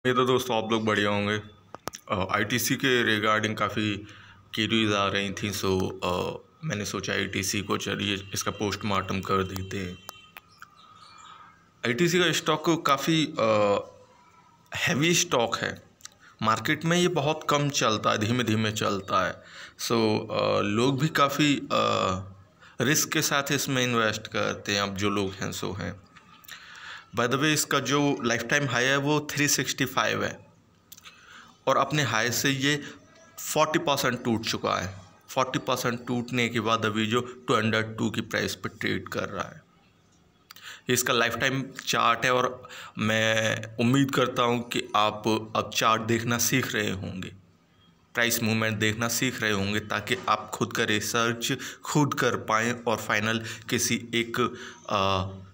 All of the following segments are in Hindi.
ये तो दोस्तों आप लोग बढ़िया होंगे। आईटीसी के रिगार्डिंग काफ़ी क्यूरीज आ रही थी, सो मैंने सोचा आईटीसी को चलिए इसका पोस्टमार्टम कर देते हैं। आईटीसी का स्टॉक काफ़ी हैवी स्टॉक है। मार्केट में ये बहुत कम चलता है, धीमे धीमे चलता है। सो लोग भी काफ़ी रिस्क के साथ इसमें इन्वेस्ट करते हैं। अब जो लोग हैं सो हैं। बाय द वे, इसका जो लाइफ टाइम हाई है वो 365 है और अपने हाई से ये 40% टूट चुका है। 40% टूटने के बाद अभी जो 202 की प्राइस पर ट्रेड कर रहा है। इसका लाइफ टाइम चार्ट है और मैं उम्मीद करता हूँ कि आप अब चार्ट देखना सीख रहे होंगे, प्राइस मूवमेंट देखना सीख रहे होंगे, ताकि आप खुद का रिसर्च खुद कर पाएँ और फाइनल किसी एक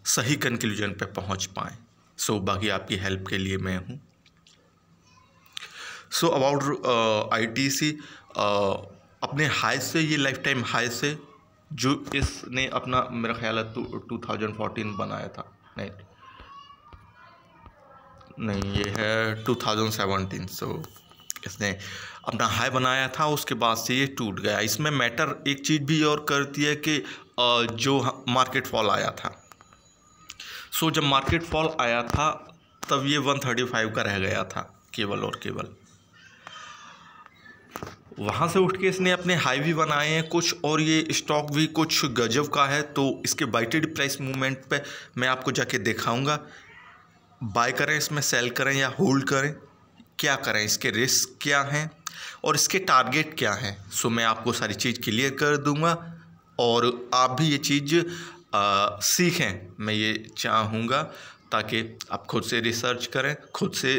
सही कंक्लूजन पे पहुँच पाएँ। सो बाकी आपकी हेल्प के लिए मैं हूँ। सो अबाउट आईटीसी, अपने हाई से, ये लाइफ टाइम हाई से जो इसने अपना, मेरा ख्याल है 2014 बनाया था, नहीं ये है 2017। सो इसने अपना हाई बनाया था, उसके बाद से ये टूट गया। इसमें मैटर एक चीज़ भी और करती है कि जो मार्केट फॉल आया था, सो जब मार्केट फॉल आया था तब ये 135 का रह गया था केवल और केवल। वहाँ से उठ के इसने अपने हाई भी बनाए हैं कुछ, और ये स्टॉक भी कुछ गजब का है। तो इसके बाइटेड प्राइस मूवमेंट पे मैं आपको जाके दिखाऊंगा। बाय करें इसमें, सेल करें या होल्ड करें, क्या करें, इसके रिस्क क्या हैं और इसके टारगेट क्या हैं। सो मैं आपको सारी चीज़ क्लियर कर दूंगा और आप भी ये चीज़ सीखें, मैं ये चाहूँगा, ताकि आप खुद से रिसर्च करें, खुद से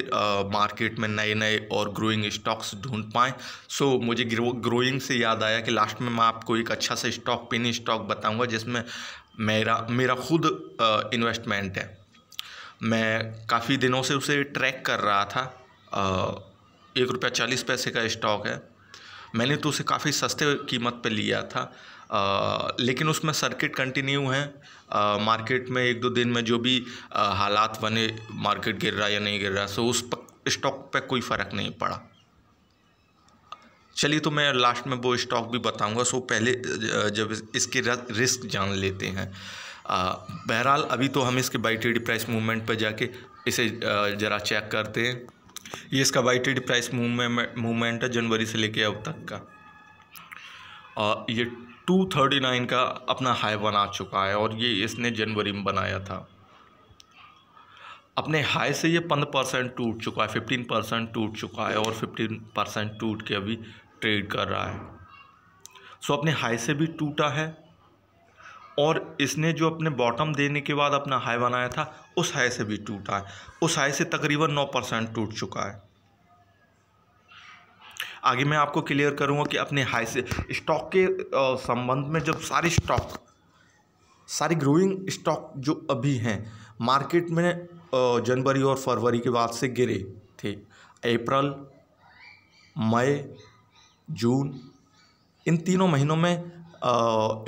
मार्केट में नए नए और ग्रोइंग स्टॉक्स ढूंढ पाएँ। सो मुझे ग्रोइंग से याद आया कि लास्ट में मैं आपको एक अच्छा सा स्टॉक, पिन स्टॉक बताऊंगा जिसमें मेरा खुद इन्वेस्टमेंट है। मैं काफ़ी दिनों से उसे ट्रैक कर रहा था। ₹1.40 का स्टॉक है। मैंने तो उसे काफ़ी सस्ते कीमत पे लिया था, लेकिन उसमें सर्किट कंटिन्यू है। मार्केट में एक दो दिन में जो भी हालात बने, मार्केट गिर रहा या नहीं गिर रहा, सो उस स्टॉक पे कोई फ़र्क नहीं पड़ा। चलिए, तो मैं लास्ट में वो स्टॉक भी बताऊंगा। सो पहले जब इसके रिस्क जान लेते हैं। बहरहाल अभी तो हम इसके बाई ट्रेड प्राइस मूवमेंट पर जाके इसे ज़रा चेक करते हैं। ये इसका बाई ट्रेड प्राइस मूवमेंट है जनवरी से लेके अब तक का। ये 239 का अपना हाई बना चुका है और ये इसने जनवरी में बनाया था। अपने हाई से ये 15% टूट चुका है, 15% टूट चुका है और 15% टूट के अभी ट्रेड कर रहा है। सो अपने हाई से भी टूटा है और इसने जो अपने बॉटम देने के बाद अपना हाई बनाया था, उस हाई से भी टूटा है। उस हाई से तकरीबन 9% टूट चुका है। आगे मैं आपको क्लियर करूंगा कि अपने हाई से स्टॉक के संबंध में, जब सारी ग्रोइंग स्टॉक जो अभी हैं मार्केट में जनवरी और फरवरी के बाद से गिरे थे, अप्रैल, मई, जून, इन तीनों महीनों में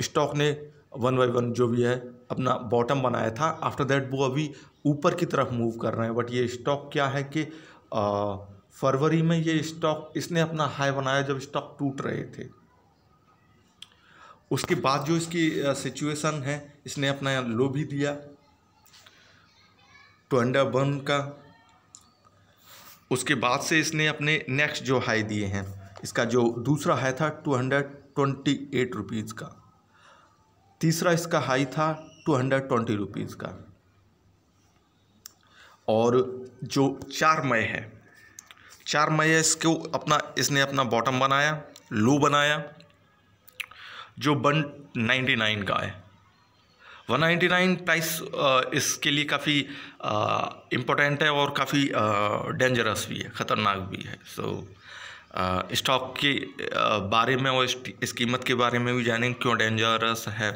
स्टॉक ने 1 बाय 1 जो भी है अपना बॉटम बनाया था। आफ्टर दैट वो अभी ऊपर की तरफ मूव कर रहे हैं। बट ये स्टॉक क्या है कि फरवरी में ये स्टॉक, इसने अपना हाई बनाया जब स्टॉक टूट रहे थे। उसके बाद जो इसकी सिचुएशन है, इसने अपना लो भी दिया 201 का। उसके बाद से इसने अपने नेक्स्ट जो हाई दिए हैं, इसका जो दूसरा हाई था 228 रुपीज़ का, तीसरा इसका हाई था 220 रुपीज़ का, और जो 4 मई है, 4 मई इसने अपना बॉटम बनाया, लो बनाया, जो 199 का है। 199 प्राइस इसके लिए काफ़ी इम्पोर्टेंट है और काफ़ी डेंजरस भी है, ख़तरनाक भी है। सो स्टॉक के बारे में और इस कीमत के बारे में भी जानेंगे क्यों डेंजरस है।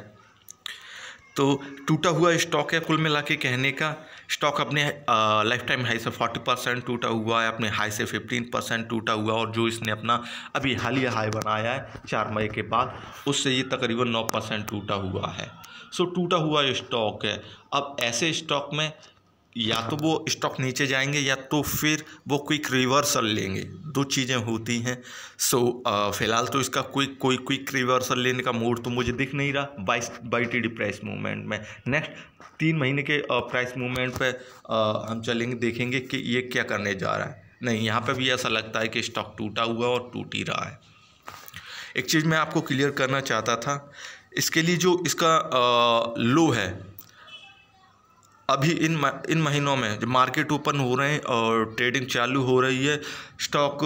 तो टूटा हुआ स्टॉक है, कुल मिला के कहने का स्टॉक अपने लाइफ टाइम हाई से 40% टूटा हुआ है, अपने हाई से 15% टूटा हुआ, और जो इसने अपना अभी हालिया हाई बनाया है 4 मई के बाद, उससे ये तकरीबन 9% टूटा हुआ है। सो टूटा हुआ स्टॉक है। अब ऐसे स्टॉक में या तो वो स्टॉक नीचे जाएंगे या तो फिर वो क्विक रिवर्सल लेंगे, दो चीज़ें होती हैं। सो फिलहाल तो इसका कोई क्विक रिवर्सल लेने का मूड तो मुझे दिख नहीं रहा by T D price movement में। नेक्स्ट 3 महीने के प्राइस मूवमेंट पे हम चलेंगे, देखेंगे कि ये क्या करने जा रहा है। नहीं, यहाँ पे भी ऐसा लगता है कि स्टॉक टूटा हुआ और टूट ही रहा है। एक चीज़ मैं आपको क्लियर करना चाहता था, इसके लिए जो इसका लो है अभी इन महीनों में जब मार्केट ओपन हो रहे हैं और ट्रेडिंग चालू हो रही है, स्टॉक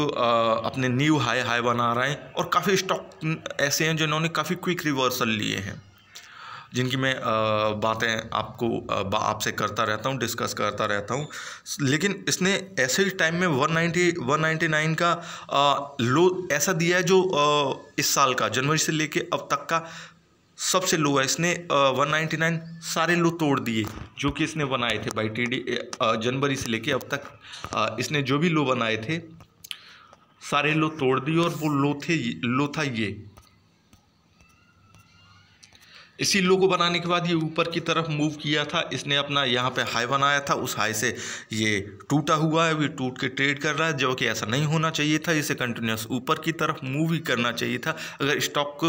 अपने न्यू हाई बना रहे हैं और काफ़ी स्टॉक ऐसे हैं जिन्होंने काफ़ी क्विक रिवर्सल लिए हैं, जिनकी मैं बातें आपसे करता रहता हूँ, डिस्कस करता रहता हूँ। लेकिन इसने ऐसे ही टाइम में 199 का लो ऐसा दिया है जो इस साल का जनवरी से लेके अब तक का सबसे लो है। इसने 199 सारे लो तोड़ दिए जो कि इसने बनाए थे बाई टी डी जनवरी से लेके अब तक। इसने जो भी लो बनाए थे सारे लो तोड़ दिए और वो लो था ये। इसी लो को बनाने के बाद ये ऊपर की तरफ मूव किया था। इसने अपना यहाँ पे हाई बनाया था, उस हाई से ये टूटा हुआ है, ये टूट के ट्रेड कर रहा है, जो कि ऐसा नहीं होना चाहिए था। इसे कंटिन्यूस ऊपर की तरफ मूव ही करना चाहिए था अगर स्टॉक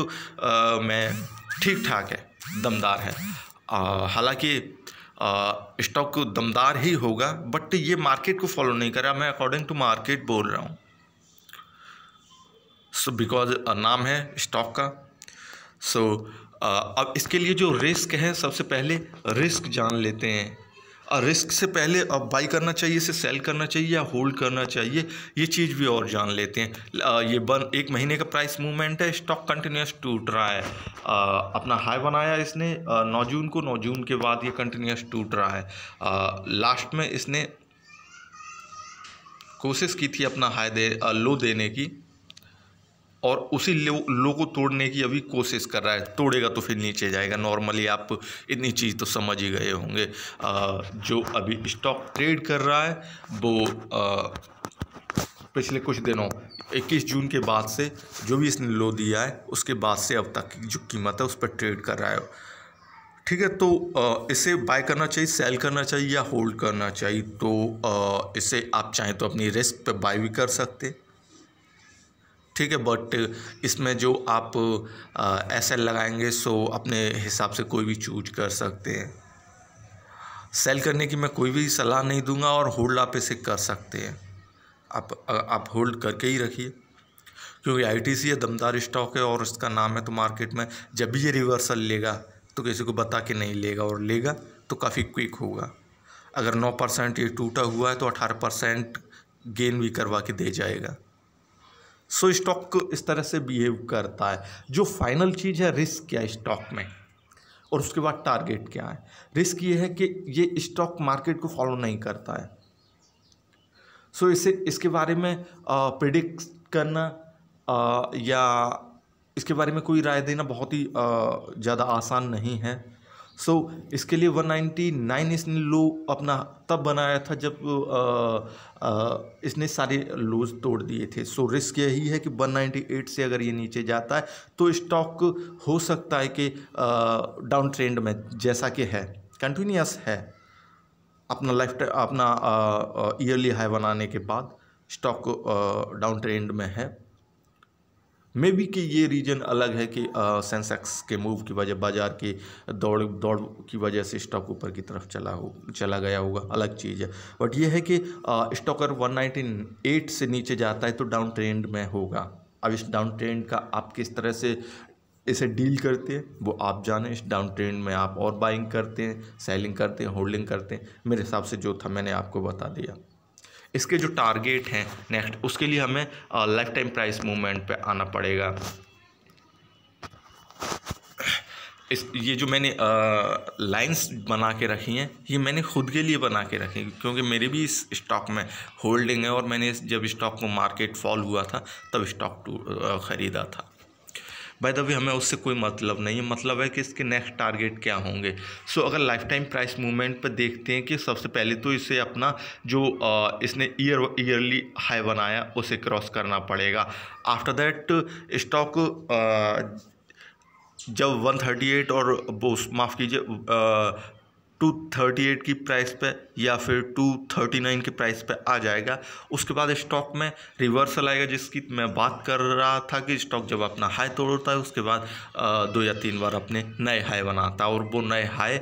में ठीक ठाक है, दमदार है। हालांकि स्टॉक दमदार ही होगा, बट ये मार्केट को फॉलो नहीं कर रहा। मैं अकॉर्डिंग टू मार्केट बोल रहा हूँ। सो बिकॉज नाम है स्टॉक का। सो अब इसके लिए जो रिस्क है, सबसे पहले रिस्क जान लेते हैं। रिस्क से पहले अब बाई करना चाहिए, इसे सेल करना चाहिए या होल्ड करना चाहिए, ये चीज़ भी और जान लेते हैं। ये 1 महीने का प्राइस मूवमेंट है, स्टॉक कंटिन्यूस टूट रहा है। अपना हाई बनाया इसने 9 जून को, 9 जून के बाद ये कंटिन्यूस टूट रहा है। लास्ट में इसने कोशिश की थी अपना लो देने की और उसी लो को तोड़ने की अभी कोशिश कर रहा है। तोड़ेगा तो फिर नीचे जाएगा। नॉर्मली आप इतनी चीज़ तो समझ ही गए होंगे। जो अभी स्टॉक ट्रेड कर रहा है वो पिछले कुछ दिनों 21 जून के बाद से जो भी इसने लो दिया है उसके बाद से अब तक की जो कीमत है उस पर ट्रेड कर रहा है। ठीक है, तो इसे बाय करना चाहिए, सेल करना चाहिए या होल्ड करना चाहिए। तो इसे आप चाहें तो अपनी रिस्क पे बाय भी कर सकते, ठीक है, बट इसमें जो आप एसएल लगाएंगे सो अपने हिसाब से कोई भी चूज कर सकते हैं। सेल करने की मैं कोई भी सलाह नहीं दूंगा और होल्ड आप इसे कर सकते हैं। आप होल्ड करके ही रखिए, क्योंकि आईटीसी है, दमदार स्टॉक है और इसका नाम है। तो मार्केट में जब भी ये रिवर्सल लेगा तो किसी को बता के नहीं लेगा, और लेगा तो काफ़ी क्विक होगा। अगर 9% ये टूटा हुआ है तो 18% गेन भी करवा के दे जाएगा। सो स्टॉक इस तरह से बिहेव करता है। जो फाइनल चीज़ है, रिस्क क्या है स्टॉक में और उसके बाद टारगेट क्या है। रिस्क ये है कि ये स्टॉक मार्केट को फॉलो नहीं करता है। सो इसके बारे में प्रिडिक्ट करना या इसके बारे में कोई राय देना बहुत ही ज़्यादा आसान नहीं है। सो इसके लिए 199 इसने लो अपना तब बनाया था जब इसने सारे लोज तोड़ दिए थे। सो रिस्क यही है कि 198 से अगर ये नीचे जाता है तो स्टॉक हो सकता है कि डाउन ट्रेंड में, जैसा कि है कंटिन्यूस है, अपना ईयरली हाई बनाने के बाद स्टॉक डाउन ट्रेंड में है। मे बी कि ये रीजन अलग है कि सेंसेक्स के मूव की वजह, बाजार की दौड़ की वजह से स्टॉक ऊपर की तरफ चला गया होगा, अलग चीज़ है। बट ये है कि स्टॉक अगर 198 से नीचे जाता है तो डाउन ट्रेंड में होगा। अब इस डाउन ट्रेंड का आप किस तरह से इसे डील करते हैं वो आप जानें। इस डाउन ट्रेंड में आप और बाइंग करते हैं, सेलिंग करते हैं, होल्डिंग करते हैं। मेरे हिसाब से जो था मैंने आपको बता दिया। इसके जो टारगेट हैं नेक्स्ट, उसके लिए हमें लाइफ टाइम प्राइस मूवमेंट पे आना पड़ेगा। ये जो मैंने लाइंस बना के रखी हैं, ये मैंने खुद के लिए बना के रखी, क्योंकि मेरे भी इस स्टॉक में होल्डिंग है और मैंने जब स्टॉक को मार्केट फॉल हुआ था तब स्टॉक ख़रीदा था। बाय द वे हमें उससे कोई मतलब नहीं है, मतलब है कि इसके नेक्स्ट टारगेट क्या होंगे। सो अगर लाइफ टाइम प्राइस मूवमेंट पर देखते हैं कि सबसे पहले तो इसे अपना जो इसने ईयरली हाई बनाया उसे क्रॉस करना पड़ेगा। आफ्टर दैट स्टॉक जब 138 और वो माफ़ कीजिए 238 की प्राइस पे या फिर 239 की प्राइस पे आ जाएगा। उसके बाद स्टॉक में रिवर्सल आएगा, जिसकी मैं बात कर रहा था कि स्टॉक जब अपना हाई तोड़ता है उसके बाद 2 या 3 बार अपने नए हाई बनाता है, और वो नए हाई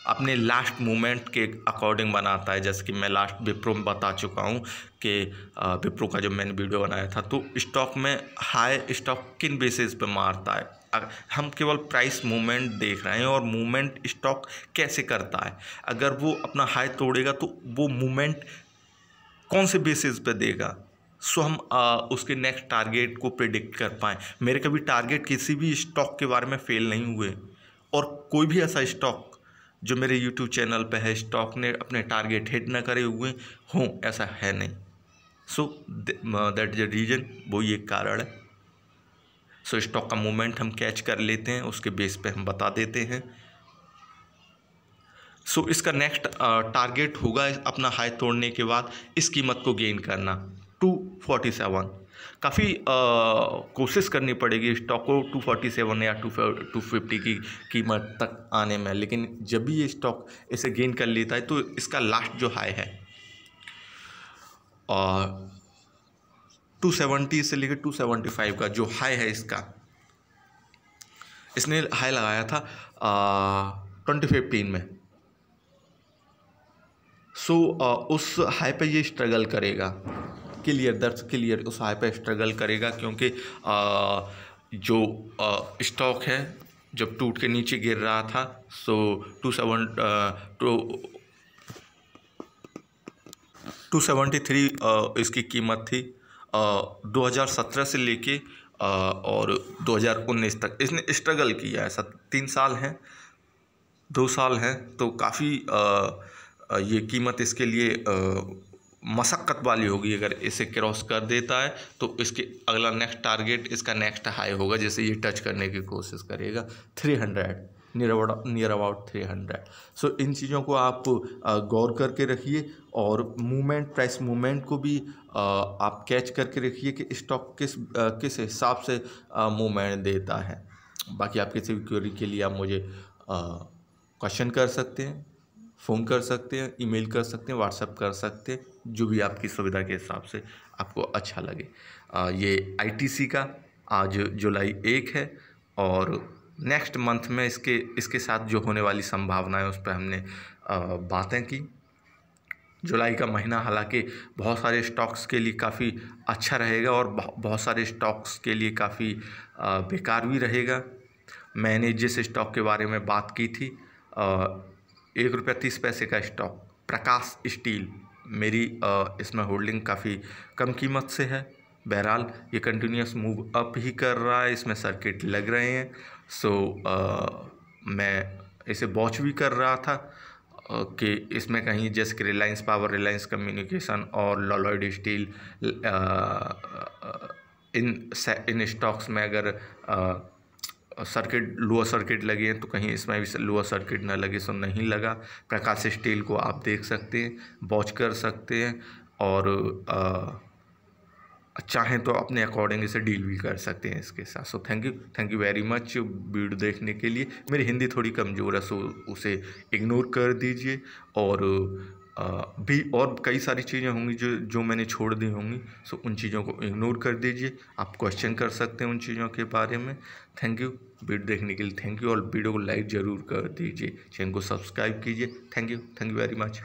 अपने लास्ट मूवमेंट के अकॉर्डिंग बनाता है। जैसे कि मैं लास्ट विप्रो में बता चुका हूँ कि विप्रो का जब मैंने वीडियो बनाया था, तो स्टॉक में हाई स्टॉक किन बेसिस पे मारता है। हम केवल प्राइस मूवमेंट देख रहे हैं और मूवमेंट स्टॉक कैसे करता है। अगर वो अपना हाई तोड़ेगा तो वो मूवमेंट कौन से बेसिस पे देगा, सो हम उसके नेक्स्ट टारगेट को प्रिडिक्ट कर पाएँ। मेरे कभी टारगेट किसी भी स्टॉक के बारे में फेल नहीं हुए, और कोई भी ऐसा स्टॉक जो मेरे यूट्यूब चैनल पे है स्टॉक ने अपने टारगेट हिट ना करे हुए हों, ऐसा है नहीं। So that is the reason, वो ये कारण है। सो स्टॉक का मूवमेंट हम कैच कर लेते हैं, उसके बेस पे हम बता देते हैं। सो इसका नेक्स्ट टारगेट होगा अपना हाई तोड़ने के बाद इस कीमत को गेन करना 247। काफ़ी कोशिश करनी पड़ेगी स्टॉक को 247 या 250 की कीमत तक आने में, लेकिन जब भी ये स्टॉक इसे गेन कर लेता है तो इसका लास्ट जो हाई है 270 से लेकर 275 का जो हाई है इसने हाई लगाया था 2015 में। सो उस हाई पे ये स्ट्रगल करेगा, क्लियर उस हाई पे स्ट्रगल करेगा, क्योंकि जो स्टॉक है जब टूट के नीचे गिर रहा था, सो 273 इसकी कीमत थी। 2017 से लेके और 2019 तक इसने स्ट्रगल किया है। 3 साल हैं, 2 साल हैं, तो काफ़ी ये कीमत इसके लिए मशक्क़त वाली होगी। अगर इसे क्रॉस कर देता है तो इसके अगला नेक्स्ट टारगेट, इसका नेक्स्ट हाई होगा, जैसे ये टच करने की कोशिश करेगा 300, नियर अबाउट 300। सो इन चीज़ों को आप गौर करके रखिए, और प्राइस मूवमेंट को भी आप कैच करके रखिए कि स्टॉक किस हिसाब से मूवमेंट देता है। बाकी आप किसी भी क्वेरी के लिए आप मुझे क्वेश्चन कर सकते हैं, फ़ोन कर सकते हैं, ईमेल कर सकते हैं, व्हाट्सएप कर सकते हैं, जो भी आपकी सुविधा के हिसाब से आपको अच्छा लगे। ये ITC का आज जुलाई 1 है, और नेक्स्ट मंथ में इसके साथ जो होने वाली संभावना है उस पर हमने बातें की। जुलाई का महीना हालांकि बहुत सारे स्टॉक्स के लिए काफ़ी अच्छा रहेगा, और बहुत सारे स्टॉक्स के लिए काफ़ी बेकार भी रहेगा। मैंने जिस स्टॉक के बारे में बात की थी, 1 रुपया 30 पैसे का स्टॉक प्रकाश स्टील, मेरी इसमें होल्डिंग काफ़ी कम कीमत से है। बहरहाल ये कंटिन्यूस मूव अप ही कर रहा है, इसमें सर्किट लग रहे हैं। सो मैं इसे वॉच भी कर रहा था कि इसमें कहीं जैसे कि रिलायंस पावर, रिलायंस कम्युनिकेशन और लॉयड स्टील, इन स्टॉक्स में अगर लोअर सर्किट लगे हैं तो कहीं इसमें भी लोअर सर्किट ना लगे। सो नहीं लगा। प्रकाश स्टील को आप देख सकते हैं, वॉच कर सकते हैं, और चाहें तो अपने अकॉर्डिंग इसे डील भी कर सकते हैं इसके साथ। So thank you very much video देखने के लिए। मेरी हिंदी थोड़ी कमज़ोर है, सो उसे इग्नोर कर दीजिए, और भी और कई सारी चीज़ें होंगी जो मैंने छोड़ दी होंगी, सो उन चीज़ों को इग्नोर कर दीजिए। आप क्वेश्चन कर सकते हैं उन चीज़ों के बारे में। थैंक यू वीडियो देखने के लिए, थैंक यू, और वीडियो को लाइक ज़रूर कर दीजिए, चैनल को सब्सक्राइब कीजिए। Thank you very much.